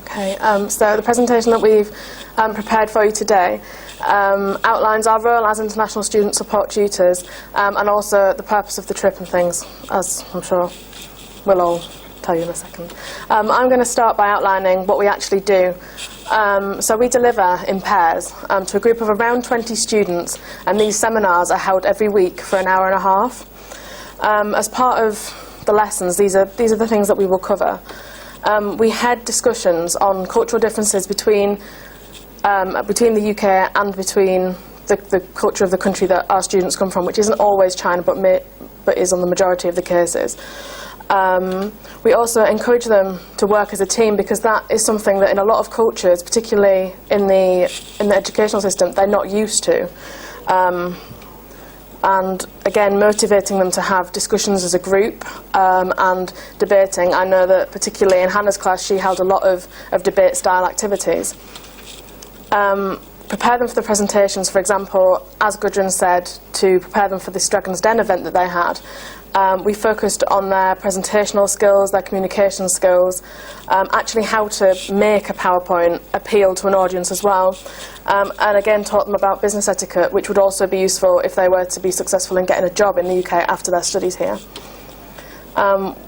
Okay, so the presentation that we've prepared for you today outlines our role as international student support tutors and also the purpose of the trip and things, as I'm sure we'll all tell you in a second. I'm going to start by outlining what we actually do. So we deliver in pairs to a group of around 20 students, and these seminars are held every week for an hour and a half. As part of the lessons, these are the things that we will cover. We had discussions on cultural differences between the UK and between the culture of the country that our students come from, which isn't always China, but is on the majority of the cases. We also encourage them to work as a team, because that is something that in a lot of cultures, particularly in the educational system, they're not used to. And again, motivating them to have discussions as a group and debating. I know that particularly in Hannah's class, she held a lot of debate-style activities. Prepare them for the presentations. For example, as Gudrun said, to prepare them for this Dragon's Den event that they had, we focused on their presentational skills, their communication skills, actually how to make a PowerPoint appeal to an audience as well, and again taught them about business etiquette, which would also be useful if they were to be successful in getting a job in the UK after their studies here.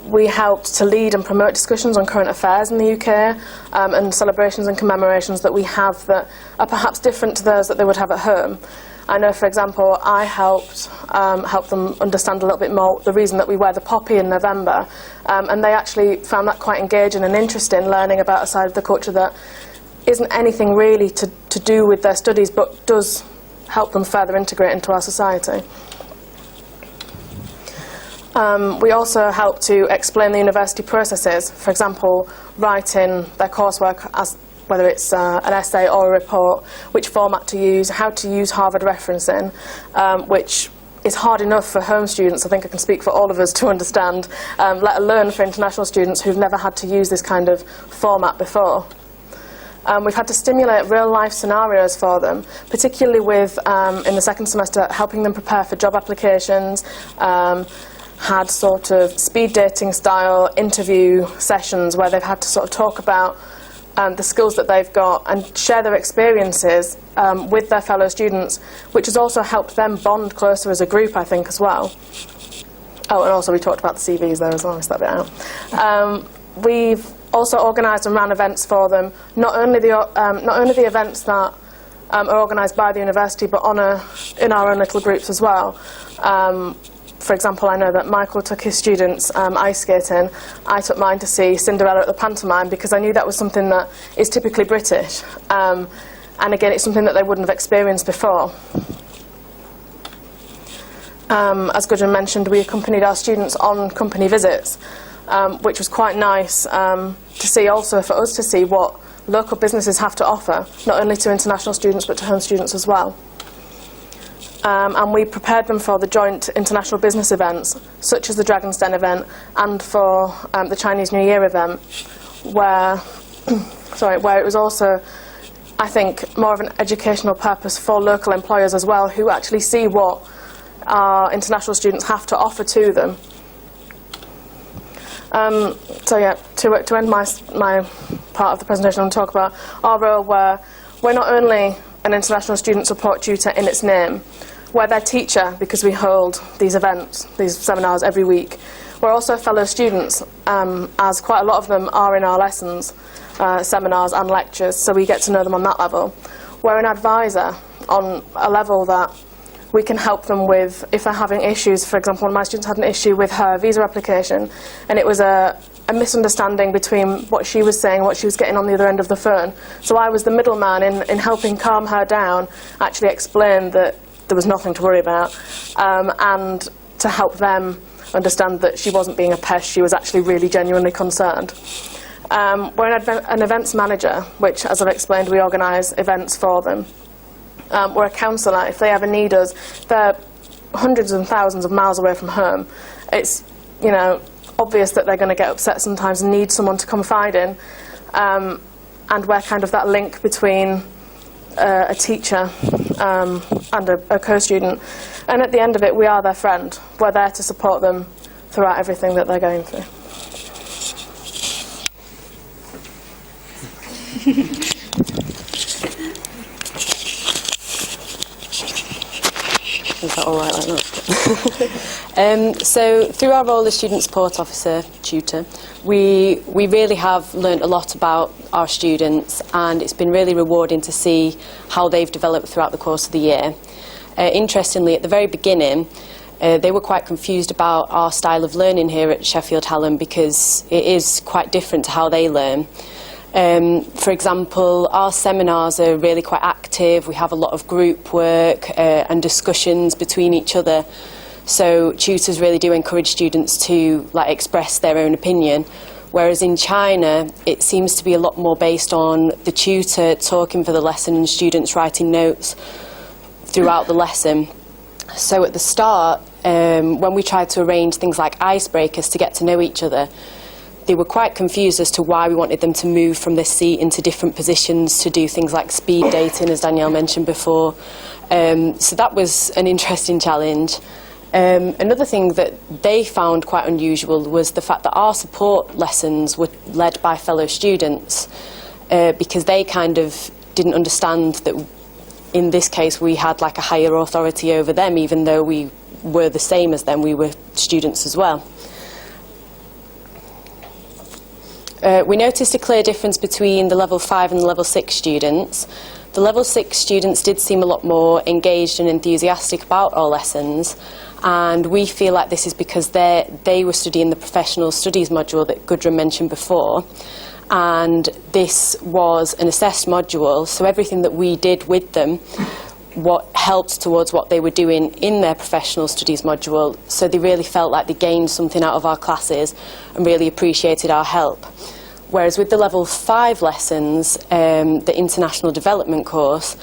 We helped to lead and promote discussions on current affairs in the UK and celebrations and commemorations that we have that are perhaps different to those that they would have at home. I know, for example, I helped them understand a little bit more the reason that we wear the poppy in November, and they actually found that quite engaging and interesting, learning about a side of the culture that isn't anything really to do with their studies, but does help them further integrate into our society. We also help to explain the university processes, for example, writing their coursework, as whether it's an essay or a report, which format to use, how to use Harvard referencing, which is hard enough for home students, I think I can speak for all of us, to understand, let alone for international students who've never had to use this kind of format before. We've had to stimulate real-life scenarios for them, particularly with, in the second semester, helping them prepare for job applications, had sort of speed dating style interview sessions where they've had to sort of talk about the skills that they've got and share their experiences with their fellow students, which has also helped them bond closer as a group, I think, as well. Oh, and also we talked about the CVs there as well, I missed that bit out. We've also organised and ran events for them, not only the events that are organised by the university, but in our own little groups as well. For example, I know that Michael took his students ice skating. I took mine to see Cinderella at the pantomime, because I knew that was something that is typically British. And again, it's something that they wouldn't have experienced before. As Gudrun mentioned, we accompanied our students on company visits, which was quite nice to see, also for us to see what local businesses have to offer, not only to international students but to home students as well. And we prepared them for the joint international business events, such as the Dragon's Den event and for the Chinese New Year event, where it was also, I think, more of an educational purpose for local employers as well, who actually see what our international students have to offer to them. To end my part of the presentation, I'll talk about our role, where we're not only an international student support tutor in its name, we're their teacher because we hold these events, these seminars every week. We're also fellow students, as quite a lot of them are in our lessons, seminars and lectures, so we get to know them on that level. We're an advisor on a level that we can help them with if they're having issues. For example, one of my students had an issue with her visa application, and it was a misunderstanding between what she was saying and what she was getting on the other end of the phone. So I was the middleman in helping calm her down, actually explain that there was nothing to worry about, and to help them understand that she wasn't being a pest, she was actually really genuinely concerned. We're an events manager, which, as I've explained, we organise events for them. We're a counsellor. If they ever need us, they're hundreds and thousands of miles away from home. It's, obvious that they're going to get upset sometimes and need someone to confide in, and we're kind of that link between a teacher and a co-student, and at the end of it we are their friend. We're there to support them throughout everything that they're going through. Is that all right like that? So through our role as Student Support Officer, tutor, we really have learnt a lot about our students, and it's been really rewarding to see how they've developed throughout the course of the year. Interestingly, at the very beginning, they were quite confused about our style of learning here at Sheffield Hallam, because it is quite different to how they learn. For example, our seminars are really quite active. We have a lot of group work and discussions between each other. So tutors really do encourage students to express their own opinion. Whereas in China, it seems to be a lot more based on the tutor talking for the lesson and students writing notes throughout the lesson. So at the start, when we tried to arrange things like icebreakers to get to know each other, they were quite confused as to why we wanted them to move from this seat into different positions to do things like speed dating, as Danielle mentioned before. So that was an interesting challenge. Another thing that they found quite unusual was the fact that our support lessons were led by fellow students, because they kind of didn't understand that in this case we had a higher authority over them, even though we were the same as them, we were students as well. We noticed a clear difference between the level 5 and the level 6 students. The level 6 students did seem a lot more engaged and enthusiastic about our lessons, and we feel like this is because they were studying the professional studies module that Gudrun mentioned before, and this was an assessed module, so everything that we did with them what helped towards what they were doing in their professional studies module, so they really felt like they gained something out of our classes and really appreciated our help. Whereas with the level 5 lessons, the international development course,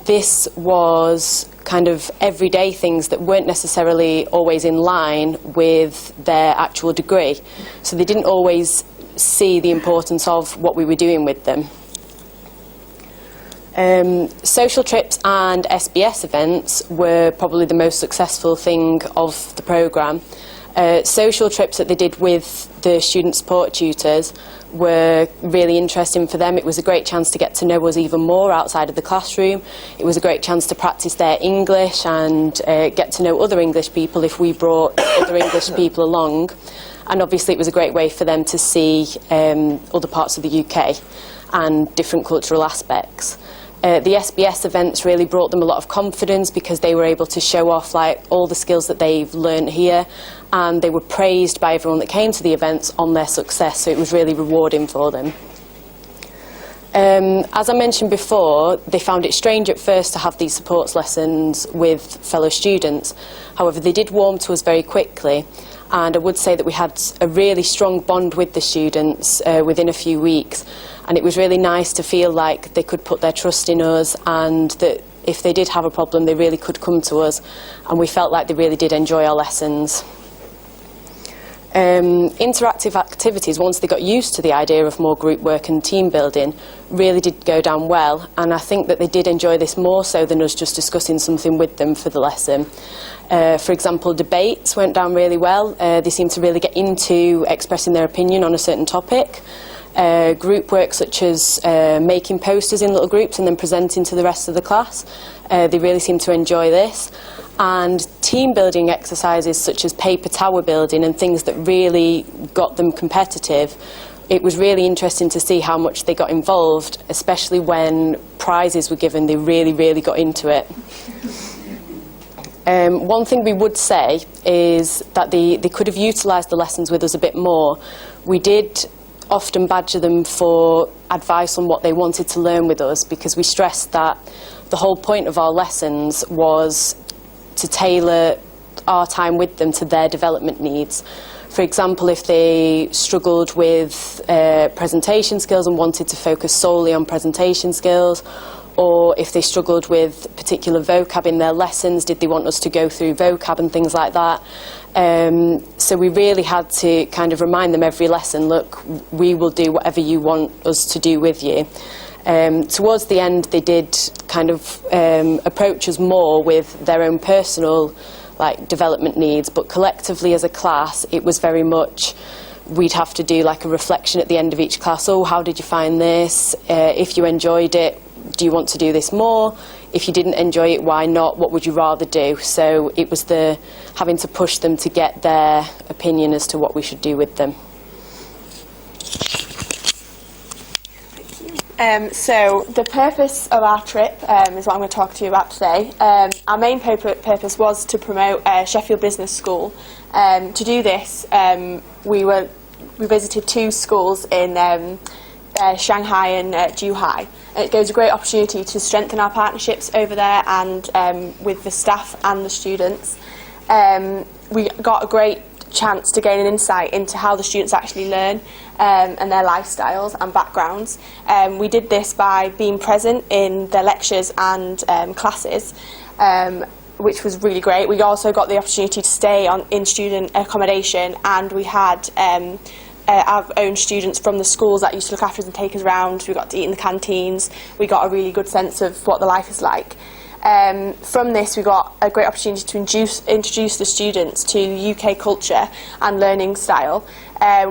this was kind of everyday things that weren't necessarily always in line with their actual degree, so they didn't always see the importance of what we were doing with them. Social trips and SBS events were probably the most successful thing of the programme. Social trips that they did with the student support tutors were really interesting for them. It was a great chance to get to know us even more outside of the classroom. It was a great chance to practice their English and get to know other English people if we brought other English people along. And obviously it was a great way for them to see other parts of the UK and different cultural aspects. The SBS events really brought them a lot of confidence because they were able to show off all the skills that they've learned here, and they were praised by everyone that came to the events on their success, so it was really rewarding for them. As I mentioned before, they found it strange at first to have these supports lessons with fellow students. However, they did warm to us very quickly, and I would say that we had a really strong bond with the students within a few weeks, and it was really nice to feel like they could put their trust in us, and that if they did have a problem they really could come to us, and we felt like they really did enjoy our lessons. Interactive activities, once they got used to the idea of more group work and team building, really did go down well, and I think that they did enjoy this more so than us just discussing something with them for the lesson. For example, debates went down really well. They seemed to really get into expressing their opinion on a certain topic. Group work such as making posters in little groups and then presenting to the rest of the class, they really seemed to enjoy this. And team building exercises such as paper tower building and things that really got them competitive, it was really interesting to see how much they got involved, especially when prizes were given. They really got into it. One thing we would say is that they could have utilised the lessons with us a bit more. We did often badger them for advice on what they wanted to learn with us, because we stressed that the whole point of our lessons was to tailor our time with them to their development needs. For example, if they struggled with presentation skills and wanted to focus solely on presentation skills, or if they struggled with particular vocab in their lessons, did they want us to go through vocab and things like that? So we really had to kind of remind them every lesson, look, we will do whatever you want us to do with you. Towards the end, they did kind of approach us more with their own personal development needs, but collectively as a class, it was very much we'd have to do like a reflection at the end of each class. Oh, how did you find this? If you enjoyed it, do you want to do this more? If you didn't enjoy it, why not? What would you rather do? So it was the having to push them to get their opinion as to what we should do with them. So the purpose of our trip is what I'm going to talk to you about today. Our main purpose was to promote Sheffield Business School. To do this, we visited 2 schools in Shanghai and Zhuhai. It gave us a great opportunity to strengthen our partnerships over there and with the staff and the students. We got a great chance to gain an insight into how the students actually learn and their lifestyles and backgrounds. We did this by being present in their lectures and classes, which was really great. We also got the opportunity to stay in student accommodation, and we had our own students from the schools that used to look after us and take us around. We got to eat in the canteens. We got a really good sense of what the life is like. From this, we got a great opportunity to introduce the students to UK culture and learning style.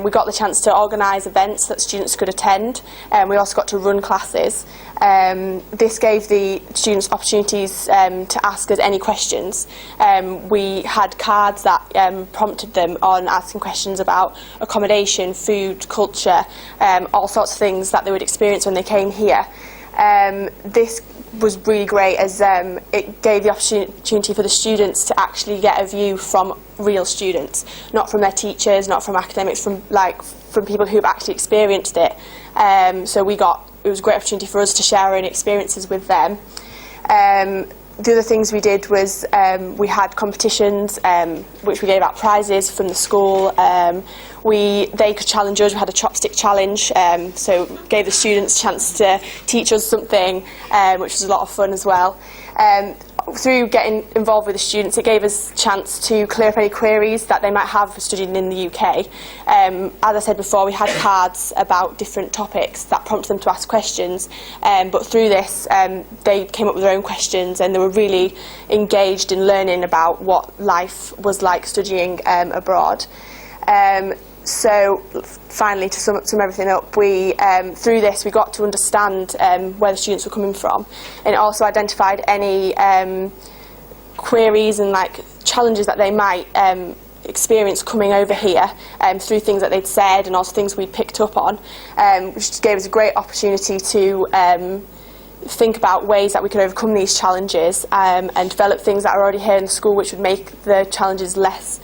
We got the chance to organise events that students could attend. We also got to run classes. This gave the students opportunities to ask us any questions. We had cards that prompted them on asking questions about accommodation, food, culture, all sorts of things that they would experience when they came here. This was really great as it gave the opportunity for the students to actually get a view from real students, not from their teachers, not from academics, from people who've actually experienced it. So it was a great opportunity for us to share our own experiences with them. The other things we did was we had competitions which we gave out prizes from the school. They could challenge us. We had a chopstick challenge, so gave the students a chance to teach us something, which was a lot of fun as well. Through getting involved with the students, it gave us a chance to clear up any queries that they might have for studying in the UK. As I said before, we had cards about different topics that prompted them to ask questions, but through this they came up with their own questions, and they were really engaged in learning about what life was like studying abroad. So finally, to sum everything up, through this we got to understand where the students were coming from, and it also identified any queries and challenges that they might experience coming over here through things that they'd said and also things we'd picked up on, which gave us a great opportunity to think about ways that we could overcome these challenges and develop things that are already here in the school which would make the challenges less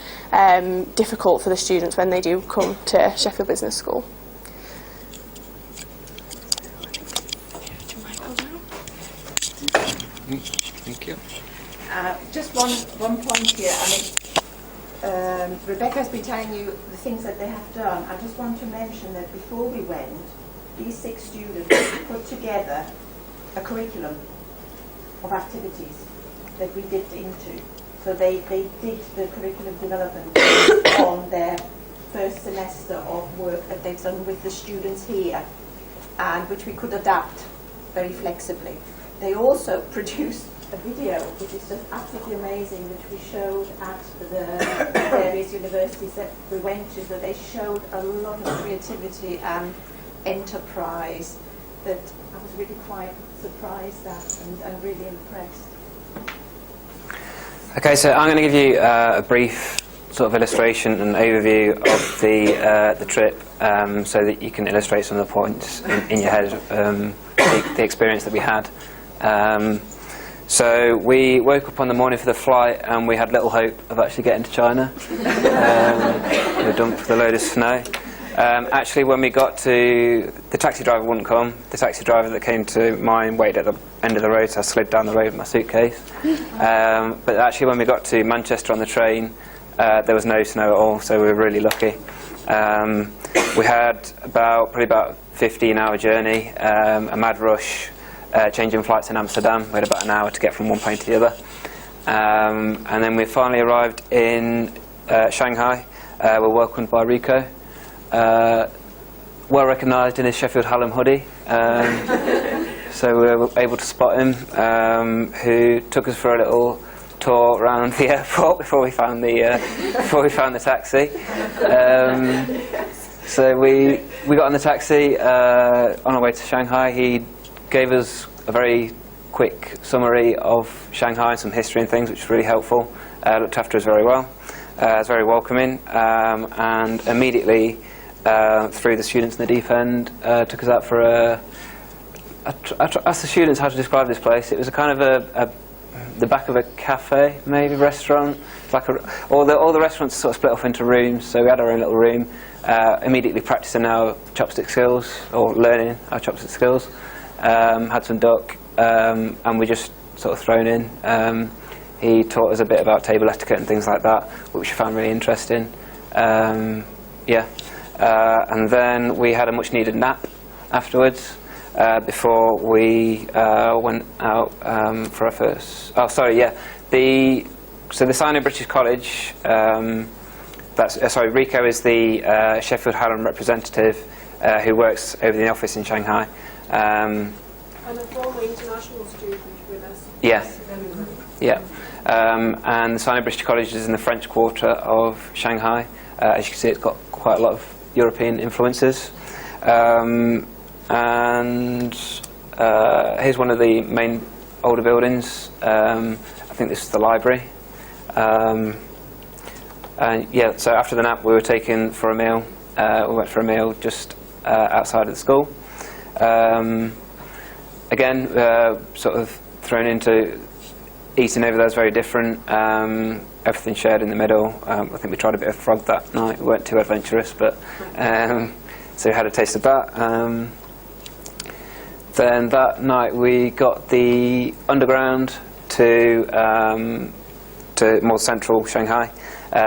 difficult for the students when they do come to Sheffield Business School. Thank you. Just one point here. I mean, Rebecca's been telling you the things that they have done. I just want to mention that before we went, these 6 students put together a curriculum of activities that we dipped into. So they did the curriculum development on their first semester of work that they've done with the students here, and which we could adapt very flexibly. They also produced a video which is just absolutely amazing, which we showed at the various universities that we went to. So they showed a lot of creativity and enterprise that I was really quite surprised at and really impressed. Okay, so I'm going to give you a brief sort of illustration and overview of the trip, so that you can illustrate some of the points in your head, the experience that we had. So we woke up on the morning for the flight and we had little hope of actually getting to China. We were dumped with a load of snow. Actually, when we got to, the taxi driver wouldn't come. The taxi driver that came to mine waited at the end of the road, so I slid down the road with my suitcase. But actually, when we got to Manchester on the train, there was no snow at all, so we were really lucky. We had probably about a 15-hour journey, a mad rush, changing flights in Amsterdam. We had about an hour to get from one plane to the other. And then we finally arrived in Shanghai. We're welcomed by Rico. Well recognised in his Sheffield Hallam hoodie, so we were able to spot him, who took us for a little tour around the airport before we found the taxi. So we got on the taxi on our way to Shanghai. He gave us a very quick summary of Shanghai and some history and things, which was really helpful. Looked after us very well. Was very welcoming, and immediately threw the students in the deep end. Took us out for asked the students how to describe this place. It was a kind of the back of a cafe, maybe restaurant. Like all the restaurants sort of split off into rooms, so we had our own little room. Immediately practicing our chopstick skills, or learning our chopstick skills. Had some duck, and we just sort of thrown in. He taught us a bit about table etiquette and things like that, which we found really interesting. And then we had a much needed nap afterwards before we went out for our first. Oh, sorry, yeah. So the Sino-British College. Rico is the Sheffield Hallam representative who works over the office in Shanghai. And a former international student with us. Yeah. Yeah. And the Sino-British College is in the French quarter of Shanghai. As you can see, it's got quite a lot of European influences. And here's one of the main older buildings. I think this is the library. And yeah, so after the nap we were taken for a meal. We went for a meal just outside of the school. Again, sort of thrown into eating over there is very different. Everything shared in the middle. I think we tried a bit of frog that night. We weren't too adventurous, but so we had a taste of that. Then that night we got the underground to more central Shanghai.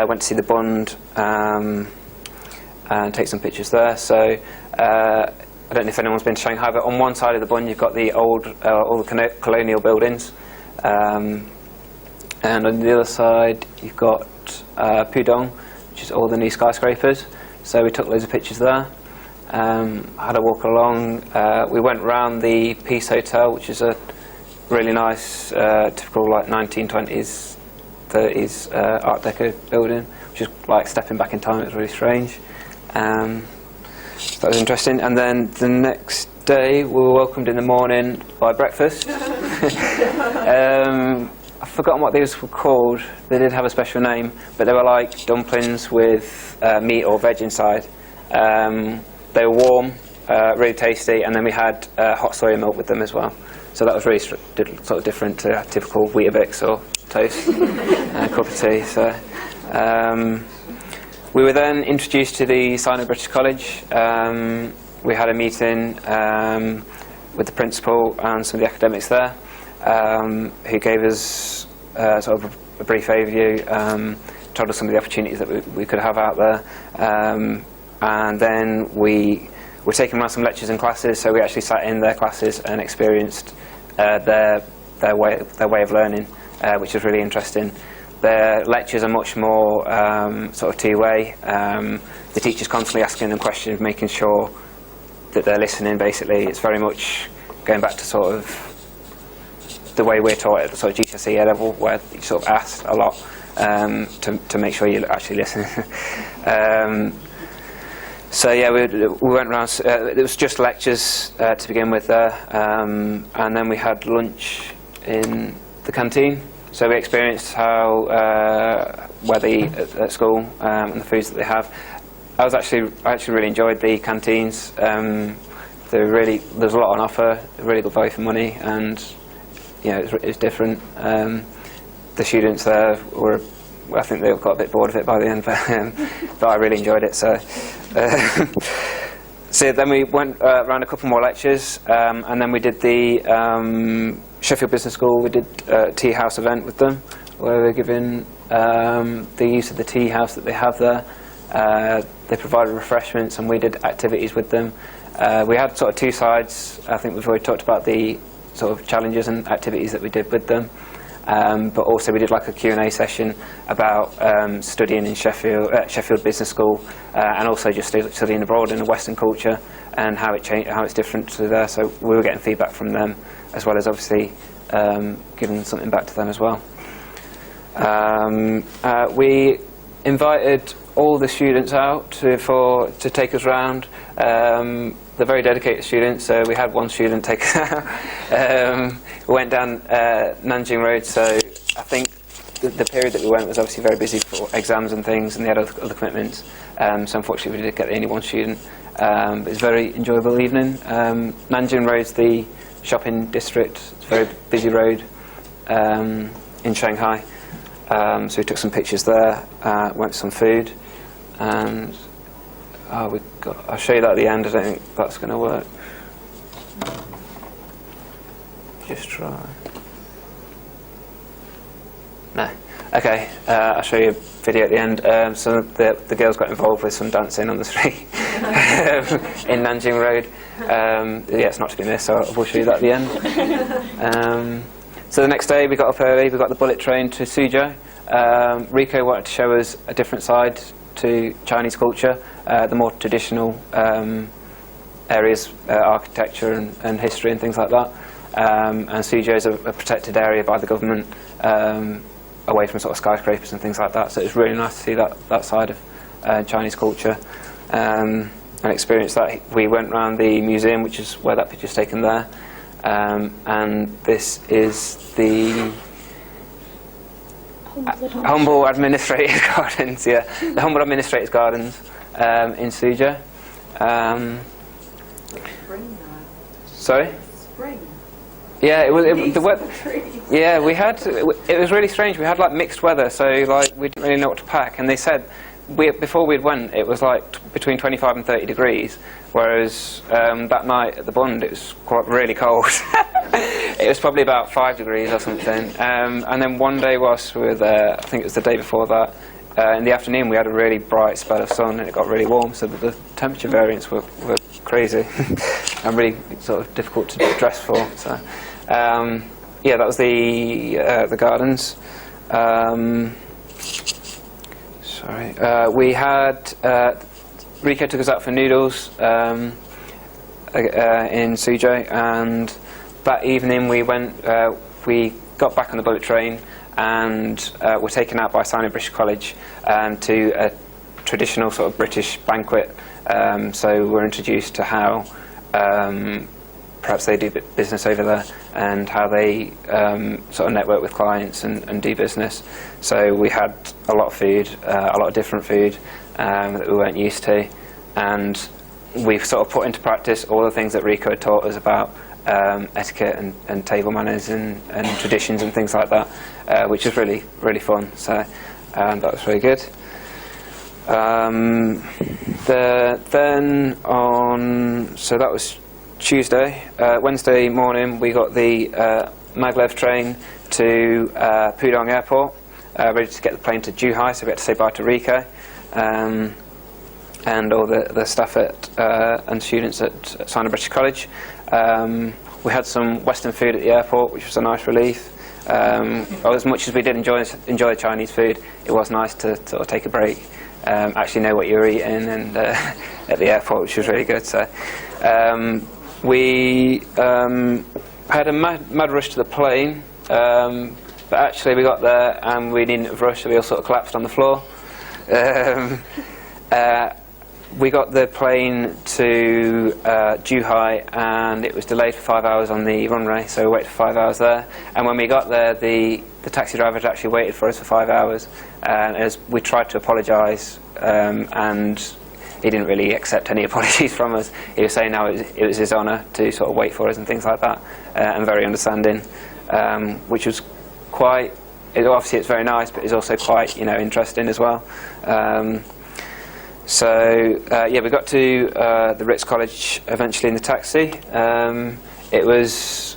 Went to see the Bund and take some pictures there. So I don't know if anyone's been to Shanghai, but on one side of the Bund you've got the old, all the colonial buildings, and on the other side you've got Pudong, which is all the new skyscrapers. So we took loads of pictures there. Had a walk along. We went round the Peace Hotel, which is a really nice, typical like 1920s, 30s Art Deco building, which is like stepping back in time. It was really strange. So that was interesting. And then the next day we were welcomed in the morning by breakfast. I've forgotten what these were called. They did have a special name, but they were like dumplings with meat or veg inside. They were warm, really tasty, and then we had hot soya milk with them as well. So that was really sort of different to typical Weetabix or toast, cup of tea. So we were then introduced to the Sino-British College. We had a meeting with the principal and some of the academics there, who gave us sort of a brief overview, told us some of the opportunities that we could have out there. And then we were taking around some lectures and classes, so we actually sat in their classes and experienced their way of learning, which was really interesting. Their lectures are much more sort of two-way. The teacher's constantly asking them questions, making sure that they're listening. Basically, it's very much going back to sort of the way we're taught at the sort of GCSE A level, where you sort of asked a lot to make sure you're actually listening. So yeah, we went around. It was just lectures to begin with there, and then we had lunch in the canteen. So we experienced how where they eat at school and the foods that they have. I actually really enjoyed the canteens. There's a lot on offer. Really good value for money, and you know it's different. The students there were. I think they got a bit bored of it by the end, but I really enjoyed it. So then we went around a couple more lectures, and then we did the Sheffield Business School. We did a tea house event with them, where we were given the use of the tea house that they have there. They provided refreshments, and we did activities with them. We had sort of two sides. I think we've already talked about the sort of challenges and activities that we did with them. But also we did like a Q&A session about studying in Sheffield Business School, and also just studying abroad in a Western culture and how it's different to there. So we were getting feedback from them, as well as obviously giving something back to them as well. We invited all the students out to take us round. They're very dedicated students, so we had one student take us out. We went down Nanjing Road, so I think the period that we went was obviously very busy for exams and things, and they had other commitments. So unfortunately we did get only one student. But it was a very enjoyable evening. Nanjing Road's the shopping district. It's a very busy road in Shanghai. So we took some pictures there, went for some food, and I'll show you that at the end. I don't think that's going to work. Just try. No. Okay, I'll show you a video at the end. So the girls got involved with some dancing on the street in Nanjing Road. Yeah, it's not to be missed, so we'll show you that at the end. So the next day we got up early, we got the bullet train to Suzhou. Rico wanted to show us a different side to Chinese culture, the more traditional areas, architecture and history and things like that. And Suzhou is a protected area by the government, away from sort of skyscrapers and things like that. So it's really nice to see that side of Chinese culture and experience that. We went around the museum, which is where that picture's taken there. And this is the Humble Administrative Gardens, yeah, the Humble Administrative Gardens in Suzhou. Spring now. Sorry? Spring. Yeah, yeah, we had. It was really strange. We had like mixed weather, so like we didn't really know what to pack. And they said before we went, it was like between 25 and 30 degrees. Whereas that night at the Bund, it was really cold. It was probably about 5 degrees or something. And then one day whilst we were there, I think it was the day before that, in the afternoon we had a really bright spell of sun and it got really warm, so the temperature variants were crazy and really sort of difficult to dress for. So yeah, that was the gardens. Sorry, we had. Rico took us out for noodles in Suzhou, and that evening we got back on the bullet train and were taken out by Sino-British College to a traditional sort of British banquet. So we're introduced to how perhaps they do business over there and how they sort of network with clients and do business. So we had a lot of food, a lot of different food that we weren't used to, and we've sort of put into practice all the things that Rico had taught us about etiquette and table manners and traditions and things like that, which is really, really fun. So that was really good. So that was Tuesday. Wednesday morning we got the maglev train to Pudong Airport, ready to get the plane to Zhuhai, so we had to say bye to Rico and all the staff and students at Sino-British College. We had some Western food at the airport, which was a nice relief. As much as we did enjoy the Chinese food, it was nice to sort of take a break, actually know what you were eating, and at the airport, which was really good. So we had a mad rush to the plane, but actually we got there and we needn't have rushed, so we all sort of collapsed on the floor. We got the plane to Zhuhai and it was delayed for 5 hours on the runway, so we waited for 5 hours there. And when we got there, the taxi driver had actually waited for us for 5 hours. And as we tried to apologise, and he didn't really accept any apologies from us. He was saying now it was his honour to sort of wait for us and things like that, and very understanding, which was quite. Obviously, it's very nice, but it's also quite interesting as well. Yeah, we got to the Ritz College eventually in the taxi.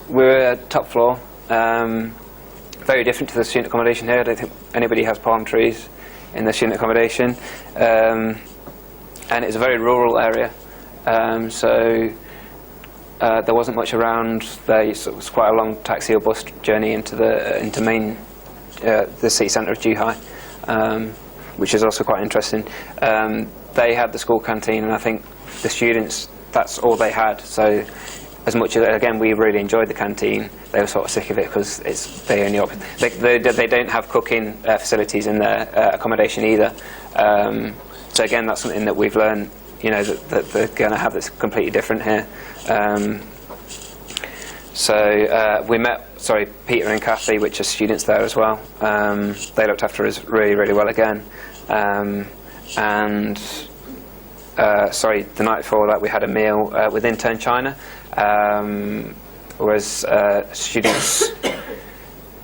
We were at top floor, very different to the student accommodation here. I don't think anybody has palm trees in the student accommodation, and it's a very rural area, so there wasn't much around there. It was quite a long taxi or bus journey into the city centre of Zhuhai, which is also quite interesting. They had the school canteen, and I think the students, that's all they had. So as much as, again, we really enjoyed the canteen, they were sort of sick of it because they don't have cooking facilities in their accommodation either. So again, that's something that we've learned, you know, that they're going to have that's completely different here. We met, Peter and Kathy, which are students there as well. They looked after us really, really well again. The night before that we had a meal with Intern China. Students,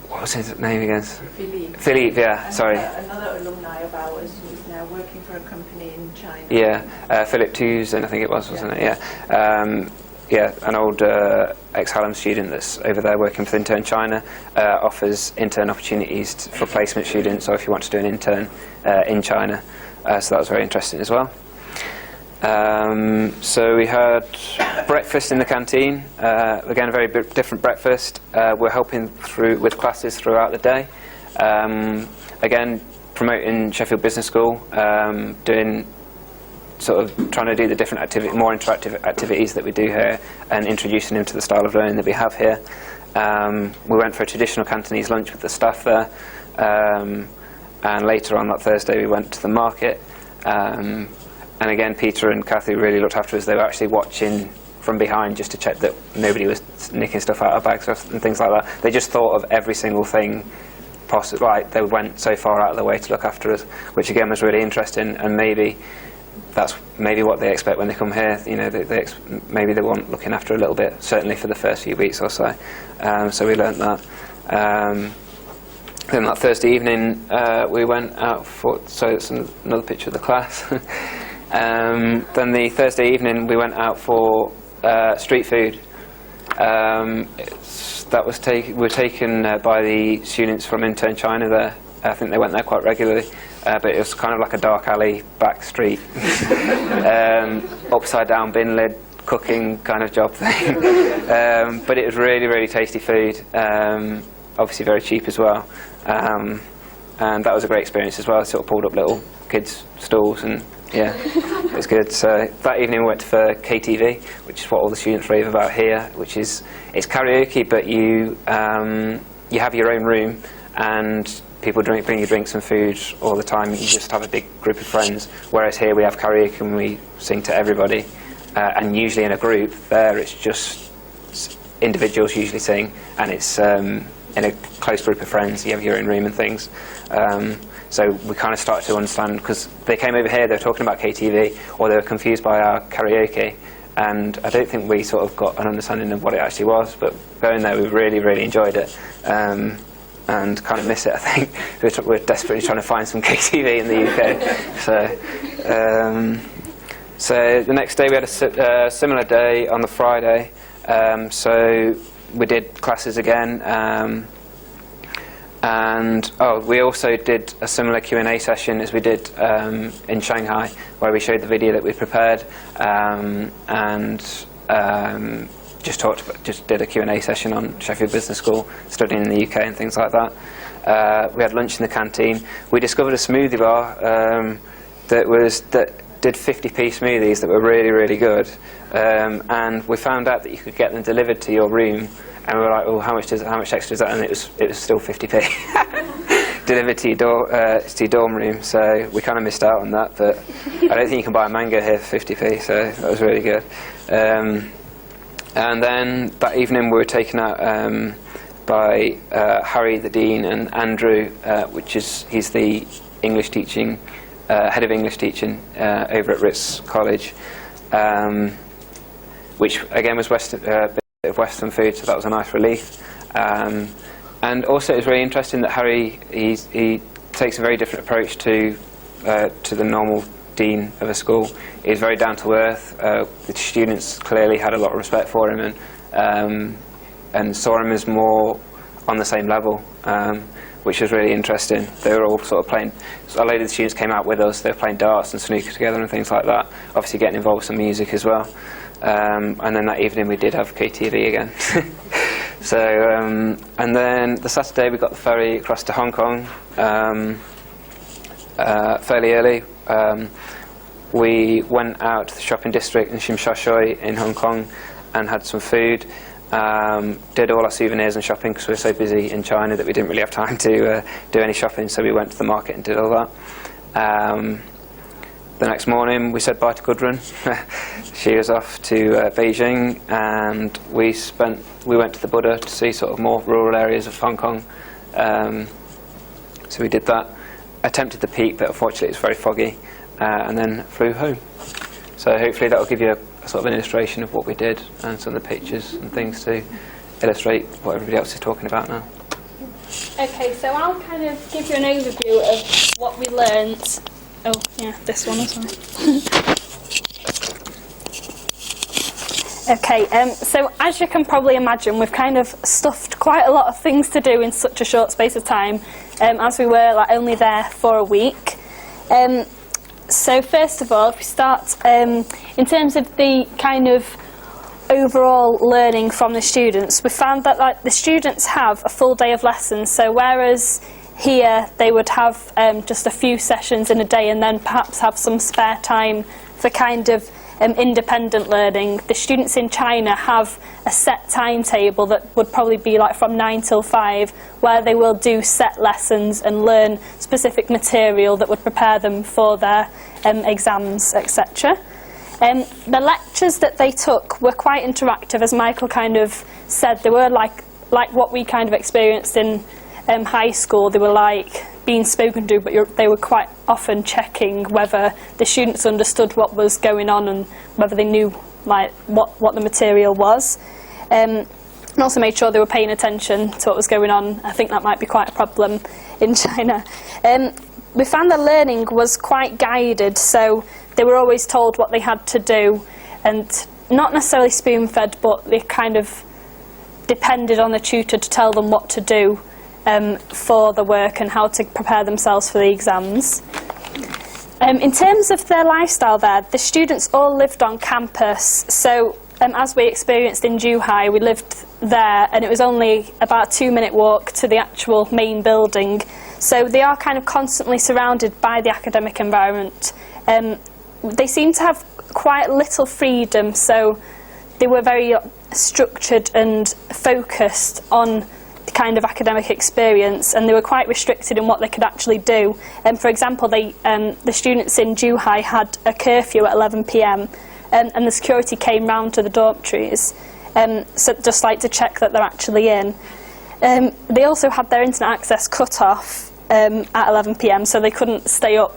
what was his name again? Philippe, yeah, sorry. Another alumni of ours who's now working for a company in China. Yeah, Philip Tuesday, I think it was, wasn't it? Yeah. An old ex-Hallam student that's over there working for Intern China, offers intern opportunities for placement students, or if you want to do an intern in China. So that was very interesting as well. So we had breakfast in the canteen, again a very different breakfast. We're helping with classes throughout the day. Again, promoting Sheffield Business School, trying to do the different more interactive activities that we do here and introducing them to the style of learning that we have here. We went for a traditional Cantonese lunch with the staff there, and later on that Thursday we went to the market. And again, Peter and Kathy really looked after us. They were actually watching from behind just to check that nobody was nicking stuff out of bags and things like that. They just thought of every single thing possible. Like, they went so far out of their way to look after us, which again was really interesting, and maybe that's what they expect when they come here. You know, maybe they want looking after a little bit, certainly for the first few weeks or so. So we learnt that. Then that Thursday evening, we went out for. So it's another picture of the class. Then the Thursday evening, we went out for street food. We were taken by the students from Intern China there. I think they went there quite regularly. But it was kind of like a dark alley, back street, upside down bin lid cooking kind of job thing. But it was really, really tasty food, obviously very cheap as well. And that was a great experience as well. I sort of pulled up little kids' stalls, and yeah, it was good. So that evening we went for KTV, which is what all the students rave about here, it's karaoke, but you have your own room, and people bring you drinks and food all the time. You just have a big group of friends. Whereas here we have karaoke and we sing to everybody. And usually in a group, there it's just individuals usually sing, and it's in a close group of friends. You have your own room and things. So we kind of started to understand, because they came over here, they were talking about KTV, or they were confused by our karaoke. And I don't think we sort of got an understanding of what it actually was. But going there, we really, really enjoyed it. And kind of miss it, I think. We're desperately trying to find some KTV in the UK. So the next day we had a similar day on the Friday. So we did classes again. We also did a similar Q&A session as we did in Shanghai, where we showed the video that we prepared, just did a Q&A session on Sheffield Business School, studying in the UK and things like that. We had lunch in the canteen. We discovered a smoothie bar that did 50p smoothies that were really, really good. And we found out that you could get them delivered to your room, and we were like, "Oh, how much extra is that?" And it was still 50p delivered to your dorm room. So we kind of missed out on that, but I don't think you can buy a mango here for 50p. So that was really good. And then that evening we were taken out by Harry, the Dean, and Andrew, he's the English teaching, head of English teaching over at Ritz College, which again was a bit of Western food, so that was a nice relief. And also it was really interesting that Harry, he takes a very different approach to the normal dean of a school. He's very down to earth. The students clearly had a lot of respect for him, and saw him as more on the same level, which was really interesting. They were all sort of playing. So a load of the students came out with us. They were playing darts and snooker together and things like that. Obviously getting involved with some music as well. And then that evening we did have KTV again. So and then the Saturday we got the ferry across to Hong Kong fairly early. We went out to the shopping district in Tsim Sha Tsui in Hong Kong and had some food. Did all our souvenirs and shopping because we were so busy in China that we didn't really have time to do any shopping, so we went to the market and did all that. the next morning we said bye to Gudrun. She was off to Beijing, and we went to the Buddha to see sort of more rural areas of Hong Kong. So we did that. Attempted the peak, but unfortunately it's very foggy, and then flew home. So hopefully that will give you a sort of an illustration of what we did and some of the pictures and things to illustrate what everybody else is talking about now. Okay, so I'll kind of give you an overview of what we learnt. Oh, yeah, this one as well. Okay, so as you can probably imagine, we've kind of stuffed quite a lot of things to do in such a short space of time, as we were only there for a week. So first of all, if we start in terms of the kind of overall learning from the students, we found that the students have a full day of lessons. So whereas here they would have just a few sessions in a day and then perhaps have some spare time for kind of independent learning, the students in China have a set timetable that would probably be from 9 till 5, where they will do set lessons and learn specific material that would prepare them for their exams, etc. The lectures that they took were quite interactive, as Michael kind of said. They were like what we kind of experienced in high school. They were like being spoken to, but they were quite often checking whether the students understood what was going on and whether they knew what the material was. And also made sure they were paying attention to what was going on. I think that might be quite a problem in China. We found that learning was quite guided, so they were always told what they had to do, and not necessarily spoon-fed, but they kind of depended on the tutor to tell them what to do for the work and how to prepare themselves for the exams. In terms of their lifestyle there, the students all lived on campus, so as we experienced in Zhuhai, we lived there and it was only about a 2-minute walk to the actual main building, so they are kind of constantly surrounded by the academic environment. They seem to have quite little freedom, so they were very structured and focused on the kind of academic experience, and they were quite restricted in what they could actually do. For example, the students in Zhuhai had a curfew at 11 p.m. And the security came round to the dormitories, so just to check that they're actually in. They also had their internet access cut off at 11 p.m, so they couldn't stay up.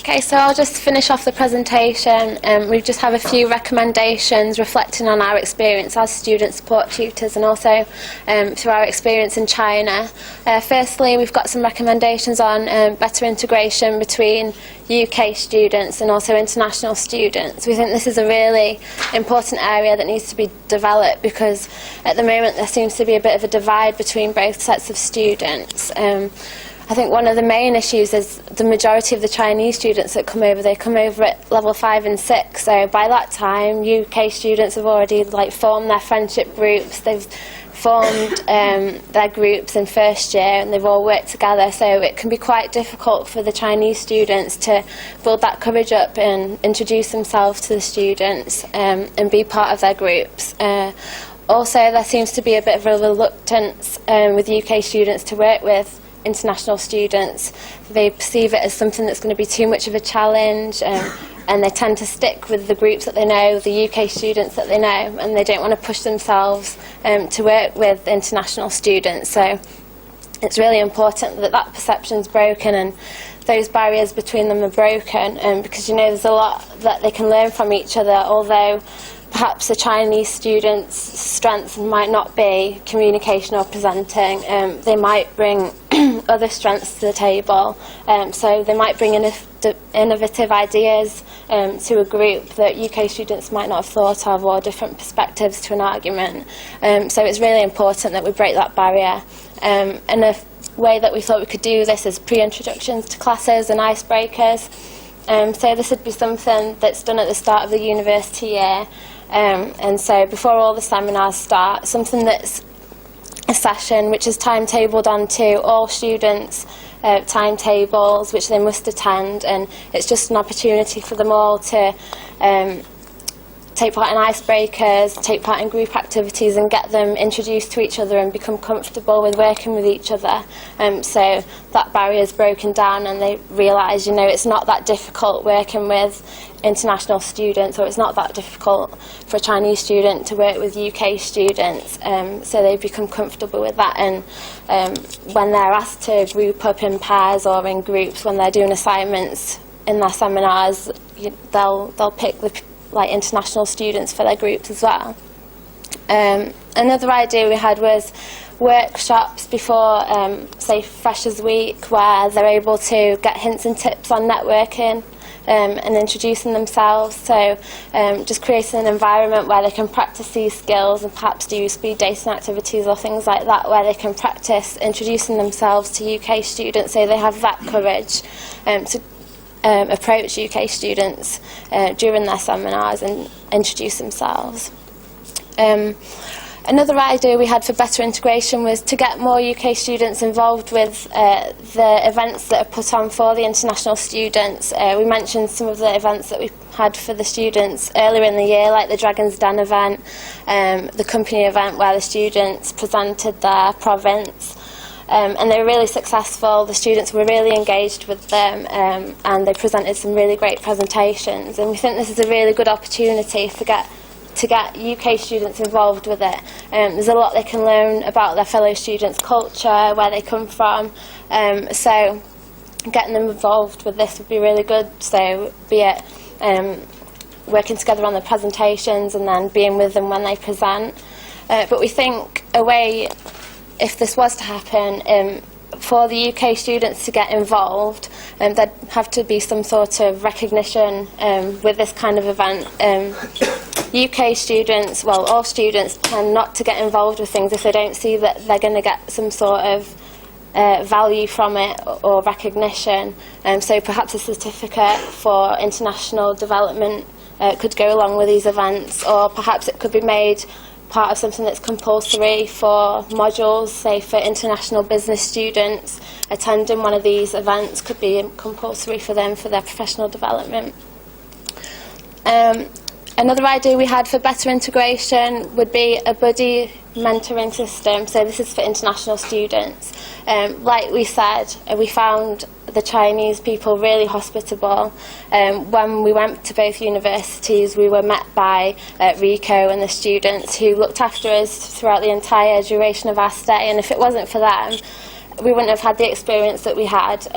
Okay, so I'll just finish off the presentation. We just have a few recommendations reflecting on our experience as student support tutors and also through our experience in China. Firstly, we've got some recommendations on better integration between UK students and also international students. We think this is a really important area that needs to be developed because at the moment there seems to be a bit of a divide between both sets of students. I think one of the main issues is the majority of the Chinese students that come over, they come over at level 5 and 6. So by that time, UK students have already formed their friendship groups. They've formed their groups in first year and they've all worked together. So it can be quite difficult for the Chinese students to build that courage up and introduce themselves to the students and be part of their groups. Also, there seems to be a bit of a reluctance with UK students to work with international students. They perceive it as something that's going to be too much of a challenge and they tend to stick with the groups that they know, the UK students that they know, and they don't want to push themselves to work with international students. So it's really important that that perception's broken and those barriers between them are broken because there's a lot that they can learn from each other, although perhaps the Chinese students' strength might not be communication or presenting. They might bring other strengths to the table. So they might bring innovative ideas to a group that UK students might not have thought of, or different perspectives to an argument. So it's really important that we break that barrier. And a way that we thought we could do this is pre-introductions to classes and icebreakers. So this would be something that's done at the start of the university year. And so before all the seminars start, something that's a session which is timetabled onto all students' timetables which they must attend, and it's just an opportunity for them all to take part in icebreakers, take part in group activities and get them introduced to each other and become comfortable with working with each other. So that barrier is broken down and they realise, it's not that difficult working with international students, or it's not that difficult for a Chinese student to work with UK students. So they become comfortable with that, and when they're asked to group up in pairs or in groups when they're doing assignments in their seminars, they'll pick the international students for their groups as well. Another idea we had was workshops before, say, Freshers Week, where they're able to get hints and tips on networking and introducing themselves. So just creating an environment where they can practice these skills and perhaps do speed dating activities or things like that, where they can practice introducing themselves to UK students so they have that courage to approach UK students during their seminars and introduce themselves. Another idea we had for better integration was to get more UK students involved with the events that are put on for the international students. We mentioned some of the events that we had for the students earlier in the year, like the Dragon's Den event, the company event where the students presented their province. And they were really successful. The students were really engaged with them and they presented some really great presentations. And we think this is a really good opportunity to get UK students involved with it. There's a lot they can learn about their fellow students' culture, where they come from. So getting them involved with this would be really good. So be it working together on the presentations and then being with them when they present. But we think a way, if this was to happen, for the UK students to get involved, there'd have to be some sort of recognition with this kind of event. UK students, well, all students tend not to get involved with things if they don't see that they're going to get some sort of value from it or recognition. So perhaps a certificate for international development could go along with these events, or perhaps it could be made part of something that's compulsory for modules, say for international business students. Attending one of these events could be compulsory for them for their professional development. Another idea we had for better integration would be a buddy mentoring system. So this is for international students. Like we said, we found the Chinese people really hospitable. When we went to both universities, we were met by Rico and the students who looked after us throughout the entire duration of our stay. And if it wasn't for them, we wouldn't have had the experience that we had.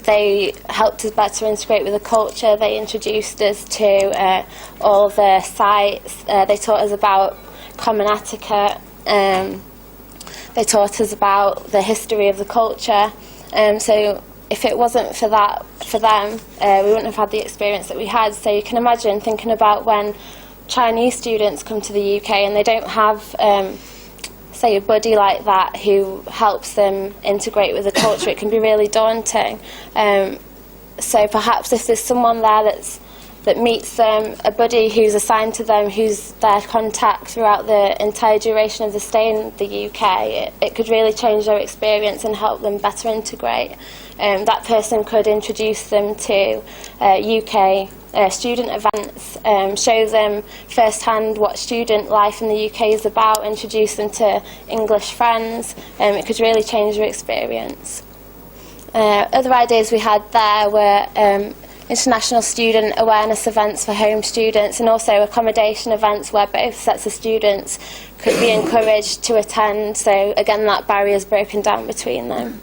they helped us better integrate with the culture. They introduced us to all the sites. They taught us about common etiquette. They taught us about the history of the culture. So if it wasn't for that, for them, we wouldn't have had the experience that we had. So you can imagine thinking about when Chinese students come to the UK and they don't have, say, a buddy like that who helps them integrate with the culture. It can be really daunting. So perhaps if there's someone there that meets them, a buddy who's assigned to them, who's their contact throughout the entire duration of the stay in the UK, it could really change their experience and help them better integrate. That person could introduce them to UK student events, show them firsthand what student life in the UK is about, introduce them to English friends. It could really change their experience. Other ideas we had there were international student awareness events for home students, and also accommodation events where both sets of students could be encouraged to attend, so again that barrier is broken down between them.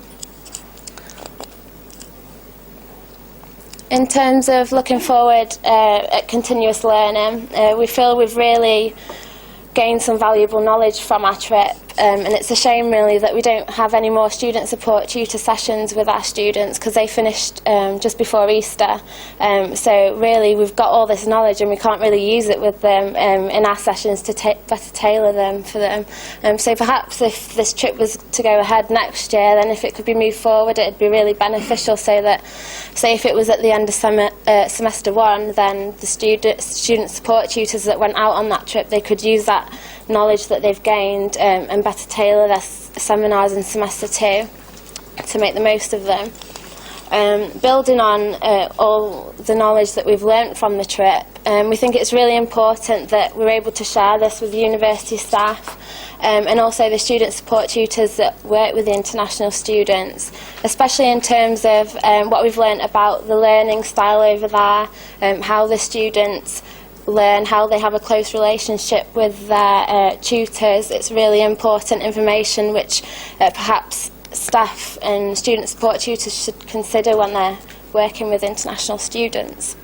In terms of looking forward at continuous learning, we feel we've really gained some valuable knowledge from our trip, and it's a shame really that we don't have any more student support tutor sessions with our students because they finished just before Easter. So really we've got all this knowledge and we can't really use it with them in our sessions to better tailor them for them. So perhaps if this trip was to go ahead next year, then if it could be moved forward, it'd be really beneficial, so that, say if it was at the end of semester one, then the student support tutors that went out on that trip, they could use that knowledge that they've gained and better tailor their seminars in semester two to make the most of them. Building on all the knowledge that we've learnt from the trip, we think it's really important that we're able to share this with university staff and also the student support tutors that work with the international students, especially in terms of what we've learnt about the learning style over there, how the students learn, how they have a close relationship with their tutors. It's really important information which perhaps staff and student support tutors should consider when they're working with international students.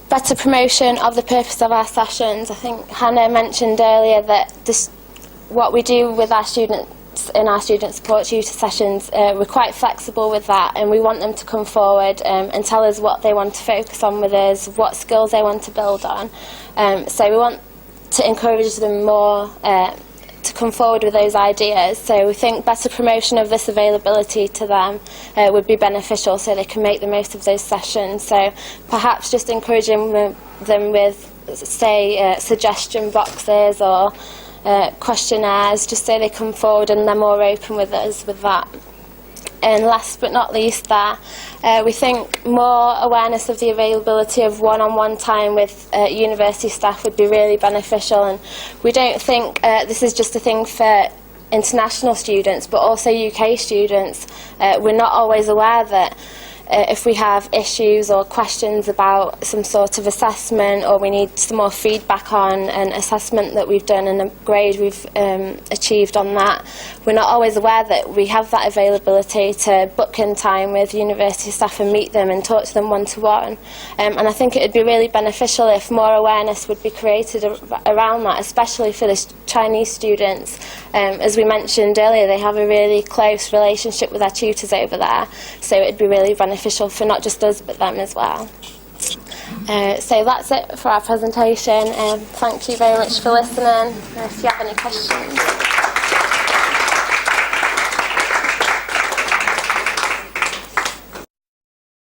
Better promotion of the purpose of our sessions. I think Hannah mentioned earlier that what we do with our students in our student support tutor sessions, we're quite flexible with that, and we want them to come forward and tell us what they want to focus on with us, what skills they want to build on. So we want to encourage them more to come forward with those ideas. So we think better promotion of this availability to them would be beneficial, so they can make the most of those sessions. So perhaps just encouraging them with, say, suggestion boxes or questionnaires, just so they come forward and they're more open with us with that. And last but not least we think more awareness of the availability of one-on-one time with university staff would be really beneficial, and we don't think this is just a thing for international students but also UK students. We're not always aware that if we have issues or questions about some sort of assessment, or we need some more feedback on an assessment that we've done and a grade we've achieved on that, we're not always aware that we have that availability to book in time with university staff and meet them and talk to them one-to-one. And I think it would be really beneficial if more awareness would be created around that, especially for the Chinese students. As we mentioned earlier, they have a really close relationship with their tutors over there, so it would be really beneficial for not just us but them as well. So that's it for our presentation. Thank you very much for listening. If you have any questions.